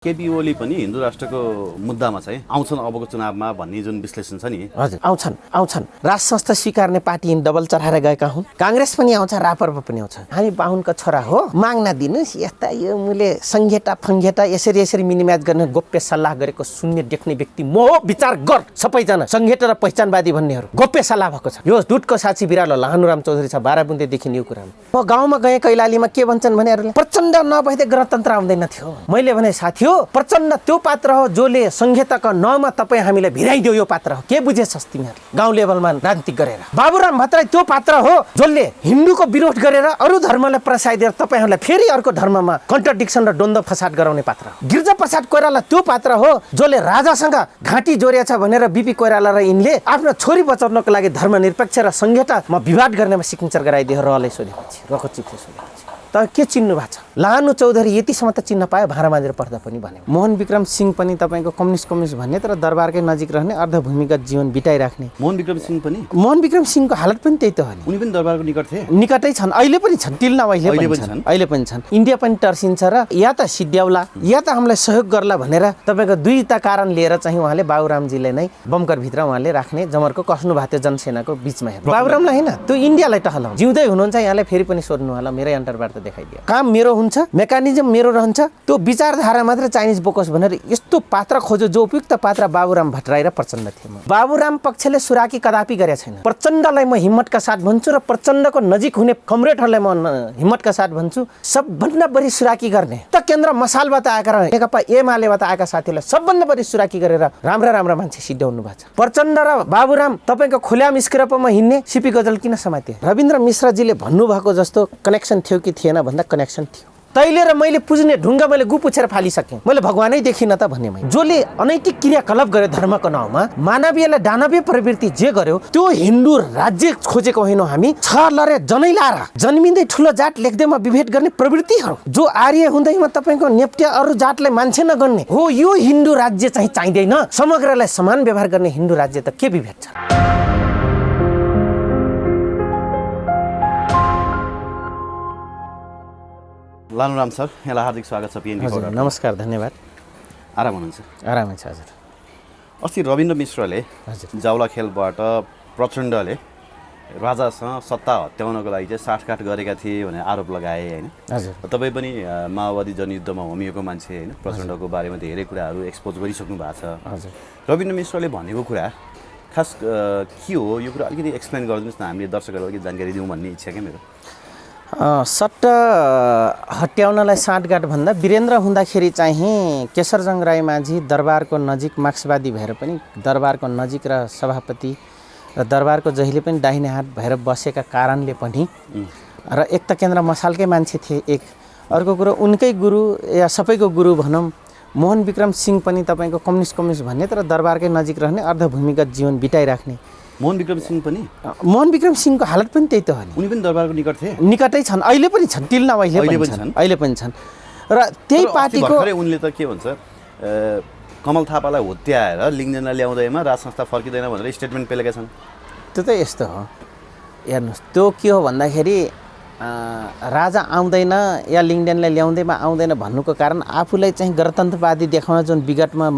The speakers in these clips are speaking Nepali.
केपी ओली पनि हिन्दू राष्ट्रको मुद्दामा चाहिँ आउँछन् अबको चुनावमा भन्ने जुन विश्लेषण छ नि। हजुर आउँछन् राज संस्था स्वीकार्ने पार्टी डबल चढाएर गएका हुन्। कांग्रेस पनि आउँछ, राप्रपा पनि आउँछ। हामी बाहुनको छोरा हो, माग्न दिनुस्। यस्ता यो मुले संघेटा फङ्घेटा यसरी मिनिम्याच गर्ने गोप्य सल्लाह गरेको सुन्ने देख्ने व्यक्ति म हो। विचार गर सबैजना, संघेटा र पहिचानवादी भन्नेहरू गोप्य सल्लाह भएको छ। यो दुधको साक्षी बिरालो लाहनुराम चौधरी छ, बाराबुन्देदेखि यो कुरामा। म गाउँमा गएँ, कैलालीमा के भन्छन् भनेहरूले प्रचण्ड नभए गणतन्त्र आउँदैन थियो। मैले भने साथी प्रचण्ड त्यो पात्र हो जसले संहिताको नाउँमा तपाईँ हामीलाई भिराइदियो। यो पात्र हो, के बुझेछस् तिमीहरूले गाउँ लेभलमा राजनीति गरेर। बाबुराम भट्टराई त्यो पात्र हो जसले हिन्दूको विरोध गरेर अरू धर्मलाई प्रसाद दिएर तपाईँहरूलाई फेरि अर्को धर्ममा कन्ट्रडिक्सन र द्वन्द्व फसाद गराउने पात्र हो। गिरिजा प्रसाद कोइराला त्यो पात्र हो जसले राजासँग घाँटी जोडिएछ भनेर बिपी कोइराला र यिनले आफ्नो छोरी बचाउनको लागि धर्मनिरपेक्ष र संहितामा विवाद गर्नेमा सिग्नेचर गराइदियो। रले सोधेपछि, रको चिफले सोधेपछि त के चिन्नु भएको छ? लानु चौधरी यतिसम्म त चिन्न पायो, भाँडा माझेर पर्दा पनि भन्यो। मोहन विक्रम सिंह पनि तपाईँको कम्युनिस्ट भन्ने तर दरबारकै नजिक रहने अर्धभूमिगत जीवन बिताइराख्ने। मोहन विक्रम सिंह पनि, मोहन विक्रम सिंहको हालत पनि त्यही त हो नि। उनी पनि दरबारको निकट थिए, निकटै छन्, अहिले पनि छन्, टिल्ना अहिले पनि छन्। इन्डिया पनि टर्सिन्छ र या त सिद्ध्याउला या त हामीलाई सहयोग गर्ला भनेर तपाईँको दुईटा कारण लिएर चाहिँ उहाँले बाबुरामजीले नै बमकरभित्र उहाँले राख्ने जमरको कस्नु भएको थियो जनसेनाको बिचमा। बाबुरामलाई होइन, त्यो इन्डियालाई टहलाउँ। जिउँदै हुनुहुन्छ यहाँले फेरि पनि सोध्नु होला, मेरै अन्तर्वार्ता देखाइदियो। काम मेरो हुन्छ, मेकानिजम मेरो रहन्छ, त्यो विचारधारा मात्र चाइनिज बोकोस् भनेर यस्तो पात्र खोज्यो जो उपयुक्त पात्र बाबुराम भट्टराई र प्रचण्ड थिए। बाबुराम पक्षले सुराकी कदापि गरेका छैन। प्रचण्डलाई म हिम्मतका साथ भन्छु र प्रचण्डको नजिक हुने कमरेडहरूलाई म हिम्मतका साथ भन्छु। सबभन्दा बढी सुराकी गर्ने त केन्द्र मसालबाट आएका र नेकपा एमालेबाट आएका साथीहरूलाई सबभन्दा बढी सुराकी गरेर राम्रा मान्छे सिद्ध्याउनु भएको छ। प्रचण्ड र बाबुराम तपाईँको खुल्याम स्क्रापमा हिँड्ने सिपी गजल किन समाते? रविन्द्र मिश्रजीले भन्नुभएको जस्तो कनेक्सन थियो कि थिएन भन्दा कनेक्सन थियो। तैले र मैले पुज्ने ढुङ्गा मैले गु पुछेर फालिसकेँ। मैले भगवानै देखिन त भन्ने मैले। जसले अनैतिक क्रियाकलाप गर्यो धर्मको नाउँमा, मानवीयलाई दानवीय प्रवृत्ति जे गर्यो, त्यो हिन्दू राज्य खोजेको होइनौँ हामी। छ लरे जनै लाएर जन्मिँदै ठुलो जात लेख्दैमा विभेद गर्ने प्रवृत्तिहरू जो आर्य हुँदैमा तपाईँको नेप्टे अरू जातलाई मान्छे नगर्ने हो, यो हिन्दू राज्य चाहिँ चाहिँदैन। समग्रलाई समान व्यवहार गर्ने हिन्दू राज्य त के विभेद छ? लानुराम सर, यहाँलाई हार्दिक स्वागत छ पिएनबी खबर। नमस्कार, धन्यवाद। आराम हुनुहुन्छ? आरामै छ हजुर। अस्ति रविन्द्र मिश्रले जाउला खेलबाट प्रचण्डले राजासँग सत्ता हत्याउनको लागि चाहिँ साठगाँठ गरेका थिए भनेर आरोप लगाए होइन? हजुर। तपाईँ पनि माओवादी जनयुद्धमा होमिएको मान्छे होइन, प्रचण्डको बारेमा धेरै कुराहरू एक्सपोज गरिसक्नु भएको छ। हजुर। रविन्द्र मिश्रले भनेको कुरा खास के हो, यो कुरा अलिकति एक्सप्लेन गरिदिनुहोस् न, हामीले दर्शकहरूलाई अलिकति जानकारी दिउँ भन्ने इच्छा क्या मेरो। सट्टा हट्याउनलाई साँठगाँठ भन्दा वीरेन्द्र हुँदाखेरि चाहिँ केशरजङ राई माझी दरबारको नजिक मार्क्सवादी भएर पनि दरबारको नजिक र सभापति र दरबारको जहिले पनि दाहिने हात भएर बसेका कारणले पनि र एक त केन्द्र मसालकै मान्छे थिए एक, अर्को कुरो उनकै गुरु या सबैको गुरु भनौँ मोहन विक्रम सिंह पनि तपाईँको कम्युनिस्ट भन्ने तर दरबारकै नजिक रहने अर्धभूमिगत जीवन बिताइराख्ने। मोहन विक्रम सिंह पनि, मोहन विक्रम सिंहको हालत पनि त्यही त हो नि। उनी पनि दरबारको निकट थिए, निकटै छन्, अहिले पनि छन्, टिल्ना अहिले पनि छन्। र त्यही पार्टीको उनले त के भन्छ, कमल थापालाई होत्याएर लिङ्गदेनलाई ल्याउँदैमा राज संस्था फर्किँदैन भनेर स्टेटमेन्ट पेलेका छन्। त्यो त यस्तो हो, हेर्नुहोस् त्यो के हो भन्दाखेरि राजा आउँदैन या लिङ्गदेनलाई ल्याउँदैमा आउँदैन भन्नुको कारण आफूलाई चाहिँ गणतन्त्रवादी देखाउन जुन विगतमा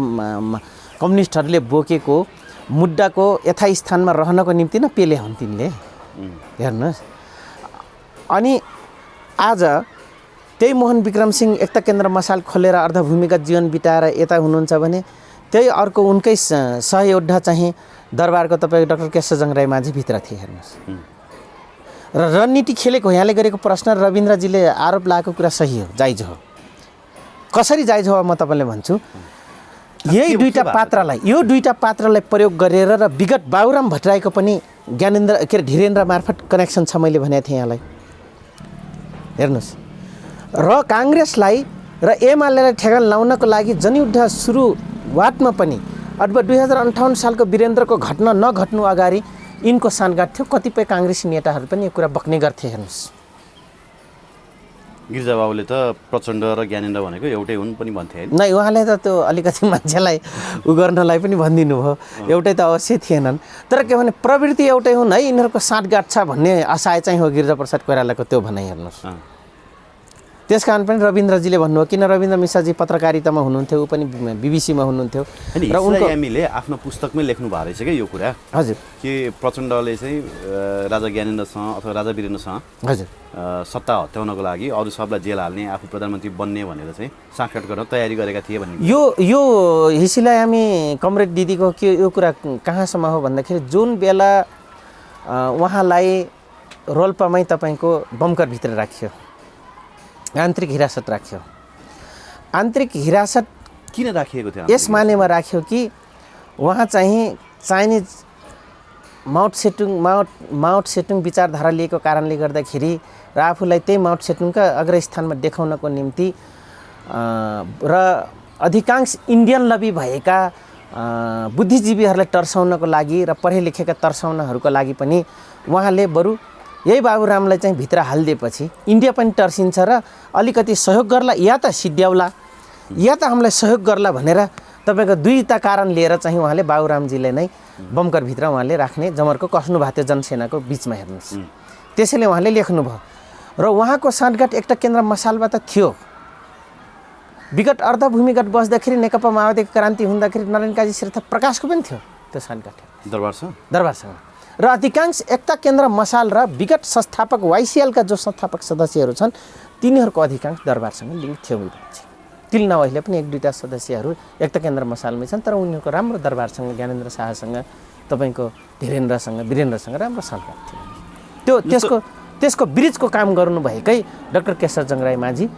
कम्युनिस्टहरूले बोकेको मुद्दाको यथास्थानमा रहनको निम्ति न पेले हुन् तिनले, हेर्नुहोस्। अनि आज त्यही मोहन विक्रम सिंह एक त केन्द्र मसाल खोलेर अर्धभूमिगत जीवन बिताएर यता हुनुहुन्छ भने त्यही अर्को उनकै सहयोद्धा चाहिँ दरबारको तपाईँको डाक्टर केशरजङ राई माझी भित्र थिए, हेर्नुहोस्। र रणनीति खेलेको यहाँले गरेको प्रश्न रविन्द्रजीले आरोप लगाएको कुरा सही हो, जायज हो। कसरी जायज हो म तपाईँलाई भन्छु। यो दुईटा पात्रलाई प्रयोग गरेर र विगत बाबुराम भट्टराईको पनि धीरेन्द्र मार्फत कनेक्सन छ, मैले भनेको थिएँ यहाँलाई, हेर्नुहोस्। र काङ्ग्रेसलाई र एमालेलाई ठेगान लाउनको लागि जनयुद्ध सुरुवातमा पनि अथवा 2058 सालको वीरेन्द्रको घटना नघट्नु अगाडि यिनको साँठगाँठ थियो। कतिपय काङ्ग्रेसी नेताहरू पनि यो कुरा बक्ने गर्थे, हेर्नुहोस्। गिरिजाबाबुले त प्रचण्ड र ज्ञानेन्द्र भनेको एउटै हुन् पनि भन्थे होइन? नै, उहाँले त त्यो अलिकति मान्छेलाई गर्नलाई पनि भनिदिनु भयो, एउटै त अवश्य थिएनन्। तर के भने प्रवृत्ति एउटै हुन् है, यिनीहरूको साँठगाँठ छ भन्ने आशय चाहिँ हो गिरिजा प्रसाद कोइरालाको, त्यो भनाइ हेर्नुहोस्। त्यस कारण पनि रविन्द्रजीले भन्नुभयो, किन रविन्द्र मिश्राजी पत्रकारितामा हुनुहुन्थ्यो, ऊ पनि बिबिसीमा हुनुहुन्थ्यो र उनको हामीले आफ्नो पुस्तकमै लेख्नु भएको रहेछ क्या यो कुरा। हजुर, कि प्रचण्डले चाहिँ राजा ज्ञानेन्द्रसँग अथवा राजा वीरेन्द्रसँग हजुर सत्ता हत्याउनको लागि अरू सबलाई जेल हाल्ने, आफू प्रधानमन्त्री बन्ने भनेर चाहिँ साँठगाँठ गर्न तयारी गरेका थिए भन्ने। यो हिसीलाई हामी कमरेड दिदीको के यो कुरा कहाँसम्म हो भन्दाखेरि जुन बेला उहाँलाई रोल्पामै तपाईँको बमकरभित्र राखियो, आन्तरिक हिरासत राख्यो। आन्तरिक हिरासत किन राखिएको थियो? यस मानेमा राख्यो कि उहाँ चाहिँ चाइनिज माउट सेटुङ विचारधारा लिएको कारणले गर्दाखेरि र आफूलाई त्यही माउट सेटुङका अग्रस्थानमा देखाउनको निम्ति र अधिकांश इन्डियन लबी भएका बुद्धिजीवीहरूलाई तर्साउनको लागि र पढे लेखेका तर्साउनहरूको लागि पनि उहाँले बरु यही बाबुरामलाई चाहिँ भित्र हालिदिएपछि इन्डिया पनि तर्सिन्छ र अलिकति सहयोग गर्ला या त सिद्ध्याउला या त हामीलाई सहयोग गर्ला भनेर तपाईँको दुईवटा कारण लिएर चाहिँ उहाँले बाबुरामजीलाई नै बमकरभित्र उहाँले राख्ने जमर्को कस्नु भएको थियो जनसेनाको बिचमा। हेर्नुहोस्, त्यसैले उहाँले लेख्नुभयो र उहाँको साँठगाँठ एकटा केन्द्र मसालबाट थियो। विगत अर्धभूमिगत बस्दाखेरि नेकपा माओवादीको क्रान्ति हुँदाखेरि नारायण काजी श्रीथा प्रकाशको पनि थियो त्यो साँठगाँठ दरबारसँग र अधिकांश एकता केन्द्र मसाल र विगत संस्थापक वाइसिएलका जो संस्थापक सदस्यहरू छन् तिनीहरूको अधिकांश दरबारसँग लिङ्क थियो। तिल नभएले पनि एक दुईवटा सदस्यहरू एकता केन्द्र मसालमै छन्, तर उनीहरूको राम्रो दरबारसँग, ज्ञानेन्द्र शाहसँग, तपाईँको धीरेन्द्रसँग, वीरेन्द्रसँग राम्रो सङ्घात थियो। त्यसको ब्रिजको काम गर्नुभएकै डाक्टर केशरचन्द्र राई माझी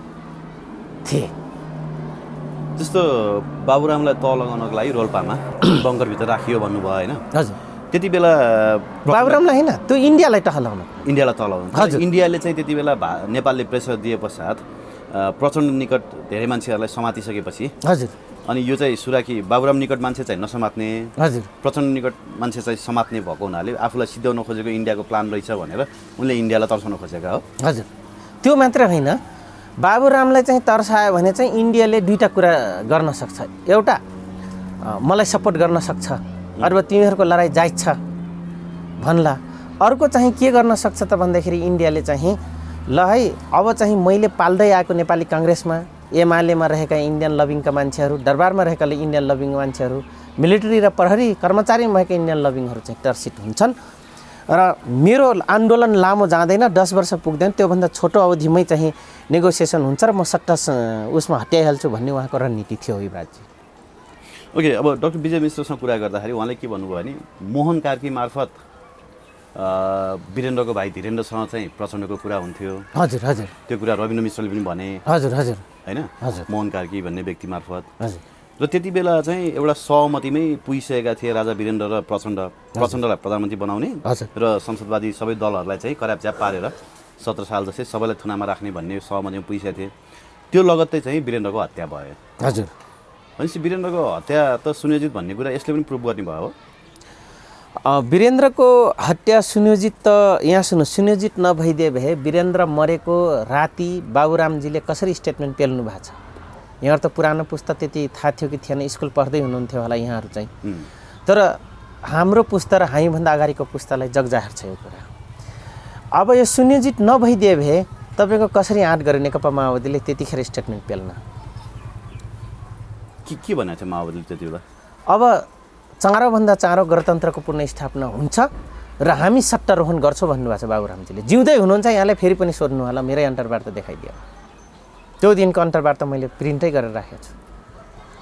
थिए। जस्तो बाबुरामलाई तल लगाउनको लागि रोल्पामा बङ्करभित्र राखियो भन्नुभयो होइन? हजुर, त्यति बेला बाबुरामलाई होइन, त्यो इन्डियालाई टहलाउनु, इन्डियालाई तलाउनु। हजुर, इन्डियाले चाहिँ त्यति बेला नेपालले प्रेसर दिए पश्चात प्रचण्ड निकट धेरै मान्छेहरूलाई समातिसकेपछि, हजुर, अनि यो चाहिँ सुराकी बाबुराम निकट मान्छे चाहिँ नसमात्ने, हजुर, प्रचण्ड निकट मान्छे चाहिँ समात्ने भएको हुनाले आफूलाई सिद्ध्याउन खोजेको इन्डियाको प्लान रहेछ भनेर उनले इन्डियालाई तर्साउन खोजेका हो। हजुर, त्यो मात्र होइन, बाबुरामलाई चाहिँ तर्सायो भने चाहिँ इन्डियाले दुईवटा कुरा गर्न सक्छ। एउटा, मलाई सपोर्ट गर्न सक्छ अथवा तिमीहरूको लडाइँ जायज छ भन्ला। अर्को चाहिँ के गर्न सक्छ त भन्दाखेरि इन्डियाले चाहिँ ल है अब चाहिँ मैले पाल्दै आएको नेपाली काङ्ग्रेसमा एमालेमा रहेका इन्डियन लबिङका मान्छेहरू, दरबारमा रहेकाले इन्डियन लबिङ मान्छेहरू, मिलिट्री र प्रहरी कर्मचारी भएका इन्डियन लबिङहरू चाहिँ टर्सिट हुन्छन् र मेरो आन्दोलन लामो जाँदैन, 10 वर्ष पुग्दैन, त्योभन्दा छोटो अवधिमै चाहिँ नेगोसिएसन हुन्छ र म सट्टा उसमा हट्याइहाल्छु भन्ने उहाँको रणनीति थियो युवराजजी। ओके, अब डाक्टर विजय मिश्रसँग कुरा गर्दाखेरि उहाँले के भन्नुभयो भने मोहन कार्की मार्फत वीरेन्द्रको भाइ धीरेन्द्रसँग चाहिँ प्रचण्डको कुरा हुन्थ्यो। हजुर, हजुर, त्यो कुरा रविन्द्र मिश्रले पनि भने। हजुर, हजुर, होइन? हजुर, मोहन कार्की भन्ने व्यक्ति मार्फत। हजुर, र त्यति बेला चाहिँ एउटा सहमतिमै पुगिसकेका थिए राजा वीरेन्द्र र प्रचण्डलाई प्रधानमन्त्री बनाउने र संसदवादी सबै दलहरूलाई चाहिँ करापझ्याप पारेर 17 साल जस्तै सबैलाई थुनामा राख्ने भन्ने सहमतिमा पुगिसकेका थिए। त्यो लगत्तै चाहिँ वीरेन्द्रको हत्या भयो। हजुर, भनेपछि वीरेन्द्रको हत्या त सुनियोजित भन्ने कुरा यसले पनि प्रुभ गर्ने भयो। वीरेन्द्रको हत्या सुनियोजित त यहाँ सुनियोजित नभइदिए भए वीरेन्द्र मरेको राति बाबुरामजीले कसरी स्टेटमेन्ट पेल्नु भएको छ? यहाँ त पुरानो पुस्ता त्यति थाहा थियो कि थिएन, स्कुल पढ्दै हुनुहुन्थ्यो होला यहाँहरू चाहिँ। तर हाम्रो पुस्ता र हामीभन्दा अगाडिको पुस्तालाई जगजाहेर छ यो कुरा। अब यो सुनियोजित नभइदिए भए तपाईँको कसरी आँट गरे नेकपा माओवादीले त्यतिखेर स्टेटमेन्ट पेल्न? के भनेको थियो माओवादीले त्यति बेला? अब चाँडोभन्दा चाँडो गणतन्त्रको पुनर्स्थापना हुन्छ र हामी सट्टारोहण गर्छौँ भन्नुभएको छ बाबुरामजीले। जिउँदै हुनुहुन्छ, यहाँले फेरि पनि सोध्नु होला, मेरै अन्तर्वार्ता देखाइदियो। त्यो दिनको अन्तर्वार्ता मैले प्रिन्टै गरेर राखेको छु।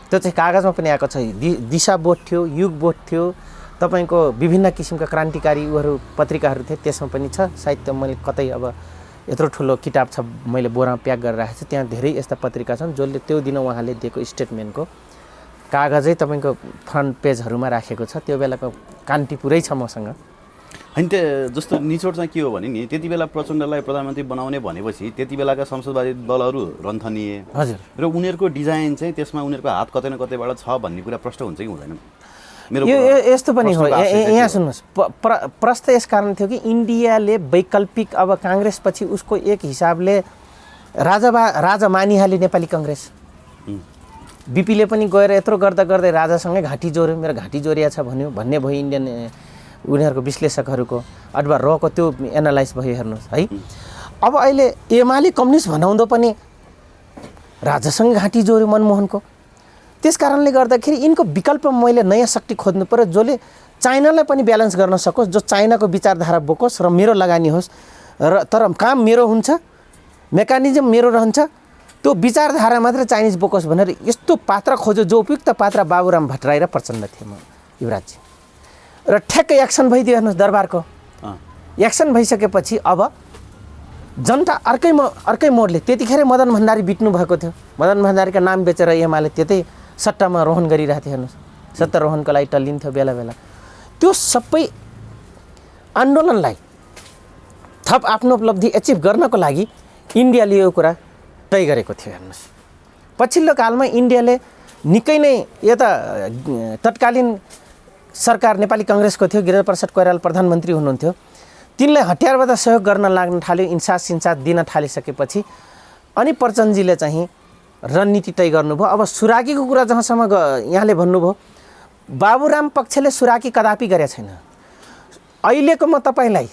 त्यो चाहिँ कागजमा पनि आएको छ। दिशा बोर्ड थियो, युग बोर्ड थियो, तपाईँको विभिन्न किसिमका क्रान्तिकारी उहरू पत्रिकाहरू थिए, त्यसमा पनि छ। साहित्य मैले कतै अब यत्रो ठुलो किताब छ, मैले बोरा प्याक गरेर राखेको छु, त्यहाँ धेरै यस्ता पत्रिका छन् जसले त्यो दिन उहाँले दिएको स्टेटमेन्टको कागजै तपाईँको फ्रन्ट पेजहरूमा राखेको छ। त्यो बेलाको कान्ति पुरै छ मसँग। होइन, त्यो जस्तो निचोड चाहिँ के हो भने नि त्यति बेला प्रचण्डलाई प्रधानमन्त्री बनाउने भनेपछि त्यति बेलाका संसदवादी दलहरू रन्थनिए। हजुर, र उनीहरूको डिजाइन चाहिँ त्यसमा उनीहरूको हात कतै न कतैबाट छ भन्ने कुरा प्रश्न हुन्छ कि हुँदैन? यो यस्तो पनि हो। यहाँ सुन्नुहोस्, प्रश्न यस कारण थियो कि इन्डियाले वैकल्पिक अब काङ्ग्रेसपछि उसको एक हिसाबले राजा मानिहाले नेपाली काङ्ग्रेस। बिपीले पनि गएर यत्रो गर्दा गर्दै राजासँगै घाँटी जोड्यो, मेरो घाँटी जोडिया छ भन्ने भयो इन्डियन उनीहरूको विश्लेषकहरूको, अथवा रको त्यो एनालाइज भयो। हेर्नुहोस् है, अब अहिले एमाले कम्युनिस्ट भनाउँदो पनि राजासँग घाँटी जोड्यो मनमोहनको। त्यस कारणले गर्दाखेरि यिनको विकल्प मैले नयाँ शक्ति खोज्नु पर्यो जसले चाइनालाई पनि ब्यालेन्स गर्न सकोस्, जो चाइनाको विचारधारा बोकोस् र मेरो लगानी होस्, र तर काम मेरो हुन्छ, मेकानिजम मेरो रहन्छ, त्यो विचारधारा मात्र चाइनिज बोकोस् भनेर यस्तो पात्र खोज्यो जो उपयुक्त पात्र बाबुराम भट्टराई र प्रचण्ड थिए म युवराजजी। र ठ्याक्कै एक्सन भइदियो हेर्नुहोस् दरबारको। एक्सन भइसकेपछि अब जनता अर्कै मोडले, त्यतिखेर मदन भण्डारी बित्नु भएको थियो, मदन भण्डारीका नाम बेचेर एमाले त्यतै सट्टामा रोहन गरिरहेको थियो हेर्नुहोस्, सत्ता रोहनको लागि टल्लिन्थ्यो बेला बेला। त्यो सबै आन्दोलनलाई थप आफ्नो उपलब्धि एचिभ गर्नको लागि इन्डियाले यो कुरा तय गरेको थियो हेर्नुहोस्। पछिल्लो कालमा इन्डियाले निकै नै यता तत्कालीन सरकार नेपाली काङ्ग्रेसको थियो, गिरिजाप्रसाद कोइराला प्रधानमन्त्री हुनुहुन्थ्यो, तिनलाई हतियारबाट सहयोग गर्न लाग्न थाल्यो, इन्सास दिन थालिसकेपछि अनि प्रचण्डजीले चाहिँ रणनीति तय गर्नुभयो। अब सुराकीको कुरा जहाँसम्म यहाँले भन्नुभयो, बाबुराम पक्षले सुराकी कदापि गरेका छैन। अहिलेको म तपाईँलाई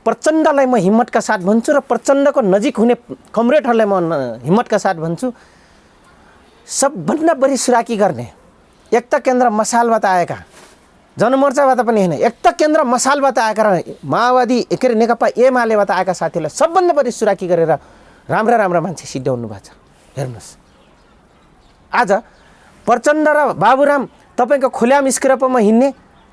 प्रचण्डलाई म हिम्मतका साथ भन्छु र प्रचण्डको नजिक हुने कमरेडहरूलाई म हिम्मतका साथ भन्छु, सबभन्दा बढी सुराकी गर्ने एक त केन्द्र मसालबाट आएका, जनमोर्चाबाट पनि होइन, एक त केन्द्र मसालबाट आएका र माओवादी के अरे नेकपा एमालेबाट आएका साथीहरूलाई सबभन्दा बढी सुराकी गरेर राम्रा राम्रा मान्छे सिद्ध्याउनु भएको छ हेर्नुहोस्। आज प्रचण्ड र बाबुराम तपाईँको खुल्याम स्क्रपमा हिँड्ने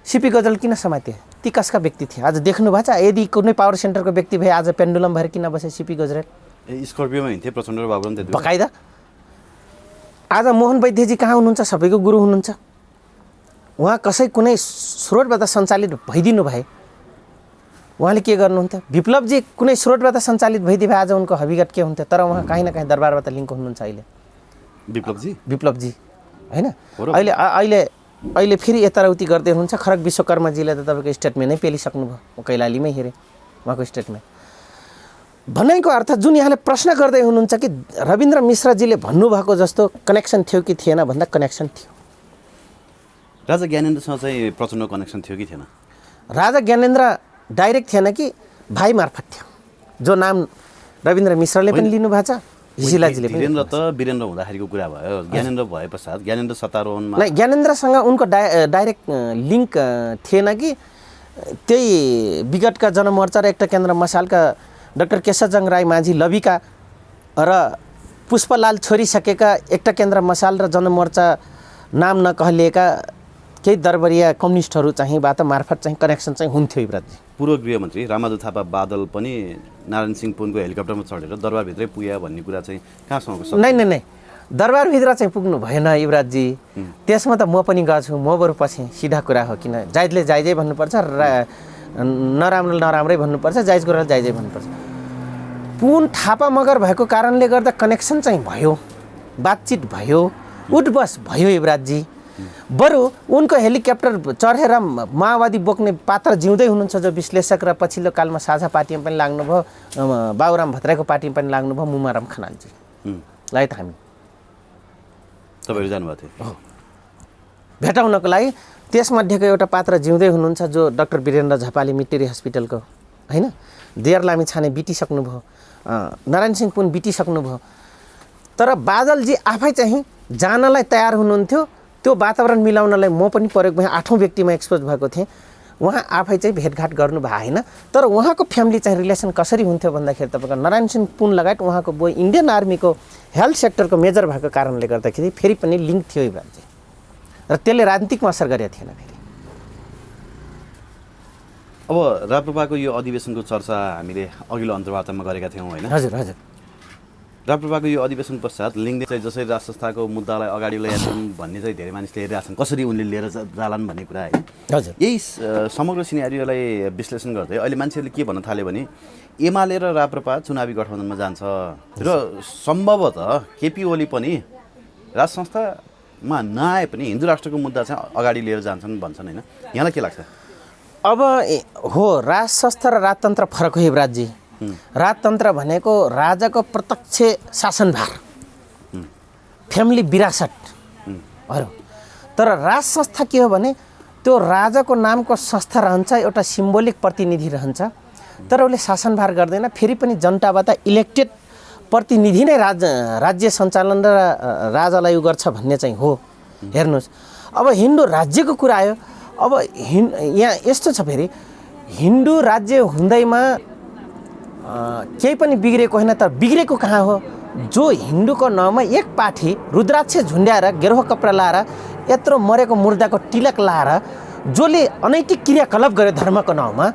सिपी गजल किन समाते? ती कसका व्यक्ति थिए? आज देख्नु भएको छ? यदि कुनै पावर सेन्टरको व्यक्ति भए आज पेन्डुलम भएर किन बसे सिपी गजरेल? स्कर्पियोमा हिँड्थे प्रचण्ड र बाबुराम त्यति बकाइदा। आज मोहन वैद्यजी कहाँ हुनुहुन्छ? सबैको गुरु हुनुहुन्छ। उहाँ कसै कुनै स्रोतबाट सञ्चालित भइदिनु भए उहाँले के गर्नुहुन्थ्यो? विप्लवजी कुनै स्रोतबाट सञ्चालित भइदिए भए आज उनको हविगत के हुन्थ्यो? तर उहाँ कहीँ न कहीँ दरबारबाट लिङ्क हुनुहुन्छ अहिले। विप्लवजी होइन, अहिले फेरि यताउति गर्दै हुनुहुन्छ। खरग विश्वकर्माजीले त तपाईँको स्टेटमेन्ट नै पेलिसक्नुभयो, म कैलालीमै हेरेँ उहाँको स्टेटमेन्ट। भनाइको अर्थ जुन यहाँले प्रश्न गर्दै हुनुहुन्छ कि रविन्द्र मिश्रजीले भन्नुभएको जस्तो कनेक्सन थियो कि थिएन भन्दा कनेक्सन थियो। राजा ज्ञानेन्द्रसँग चाहिँ प्रचण्ड कनेक्सन थियो कि थिएन? राजा ज्ञानेन्द्र डाइरेक्ट थिएन कि भाइ मार्फत थियो, जो नाम रविन्द्र मिश्रले पनि लिनुभएको छ, हिसिलाजीले पनि। वीरेन्द्र त वीरेन्द्र हुँदाखेरिको कुरा भयो, ज्ञानेन्द्र भए पश्चात ज्ञानेन्द्र सत्तारोहणमा नै ज्ञानेन्द्रसँग उनको डाइरेक्ट लिङ्क थिएन कि त्यही विगतका जनमोर्चा र एक केन्द्र मसालका डाक्टर केशवजङ राई माझी लविका र पुष्पलाल छोडिसकेका एक केन्द्र मसाल र जनमोर्चा नाम नकहलिएका केही दरबारिया कम्युनिस्टहरू चाहिँ बाट मार्फत चाहिँ कनेक्सन चाहिँ हुन्थ्यो। युवराजजी, पूर्व गृहमन्त्री रामाजु थापा बादल पनि नारायण सिंह पुनको हेलिकप्टरमा चढेर दरबारभित्रै पुग्या भन्ने कुरा चाहिँ कहाँसम्मको सत्य? नै दरबारभित्र चाहिँ पुग्नु भएन युवराजजी। त्यसमा त म पनि गएको छु, म बरु पछि सिधा कुरा हो। किन जायजले जायजै भन्नुपर्छ, नराम्रोले नराम्रै भन्नुपर्छ, जायज कुराले जायजै भन्नुपर्छ। पुन थापा मगर भएको कारणले गर्दा कनेक्सन चाहिँ भयो, बातचित भयो, उठबस भयो युवराजजी। बरु उनको हेलिकप्टर चढेर माओवादी बोक्ने पात्र जिउँदै हुनुहुन्छ, जो विश्लेषक र पछिल्लो कालमा साझा पार्टीमा पनि लाग्नुभयो, बाबुराम भट्टराईको पार्टीमा पनि लाग्नुभयो, मुमाराम खनालजी लाई त हामी तपाईँहरू जानुभएको थियो भेटाउनको लागि। त्यसमध्येको एउटा पात्र जिउँदै हुनुहुन्छ, जो डाक्टर वीरेन्द्र झपाले मिटेरी हस्पिटलको होइन, देयर लामी छाने बितिसक्नुभयो, नारायण सिंह पुन बितिसक्नुभयो। तर बादलजी आफै चाहिँ जानलाई तयार हुनुहुन्थ्यो। त्यो वातावरण मिलाउनलाई म पनि प्रयोग भएँ, 8औं व्यक्तिमा एक्सपोज भएको थिएँ। उहाँ आफै चाहिँ भेटघाट गर्नु भएन। तर उहाँको फ्यामिली चाहिँ रिलेसन कसरी हुन्थ्यो भन्दाखेरि तपाईँको नारायण सिंह पुन लगायत उहाँको बुवा इन्डियन आर्मीको हेल्थ सेक्टरको मेजर भएको कारणले गर्दाखेरि फेरि पनि लिङ्क थियो युवराजजी, र त्यसले राजनीतिकमा असर गरेको थिएन। फेरि अब राप्रपाको यो अधिवेशनको चर्चा हामीले अघिल्लो अन्तर्वार्तामा गरेका थियौँ होइन? हजुर हजुर। राप्रपाको यो अधिवेशन पश्चात लिङ्गले चाहिँ जसरी राज संस्थाको मुद्दालाई अगाडि ल्याएछन् भन्ने चाहिँ धेरै मानिसले हेरिरहेछन्, कसरी उनले लिएर जालान् भन्ने कुरा है। हजुर। यही समग्र सिनेरियोलाई विश्लेषण गर्दै अहिले मान्छेहरूले के भन्न थाल्यो भने एमाले र राप्रपा चुनावी गठबन्धनमा जान्छ र सम्भवतः केपी ओली पनि राज संस्थामा नआए पनि हिन्दू राष्ट्रको मुद्दा चाहिँ अगाडि लिएर जान्छन् भन्छन् होइन? यहाँलाई के लाग्छ? अब हो, राज संस्था र राजतन्त्र फरक हो युवराजजी। राजतन्त्र भनेको राजाको प्रत्यक्ष शासनभार, फ्यामिली विरासतहरू। तर राज संस्था के हो भने त्यो राजाको नामको संस्था रहन्छ, एउटा सिम्बोलिक प्रतिनिधि रहन्छ, तर उसले शासनभार गर्दैन। फेरि पनि जनताबाट इलेक्टेड प्रतिनिधि नै राज्य सञ्चालन र राजालाई उ गर्छ भन्ने चाहिँ हो। हेर्नुहोस्, अब हिन्दू राज्यको कुरा आयो। अब यहाँ यस्तो छ, फेरि हिन्दू राज्य हुँदैमा केही पनि बिग्रेको होइन, तर बिग्रेको कहाँ हो? जो हिन्दूको नाउँमा एक पाठी रुद्राक्ष झुन्ड्याएर गेरुवा कपडा लाएर यत्रो मरेको मुर्दाको तिलक लाएर जसले अनैतिक क्रियाकलाप गर्यो धर्मको नाउँमा,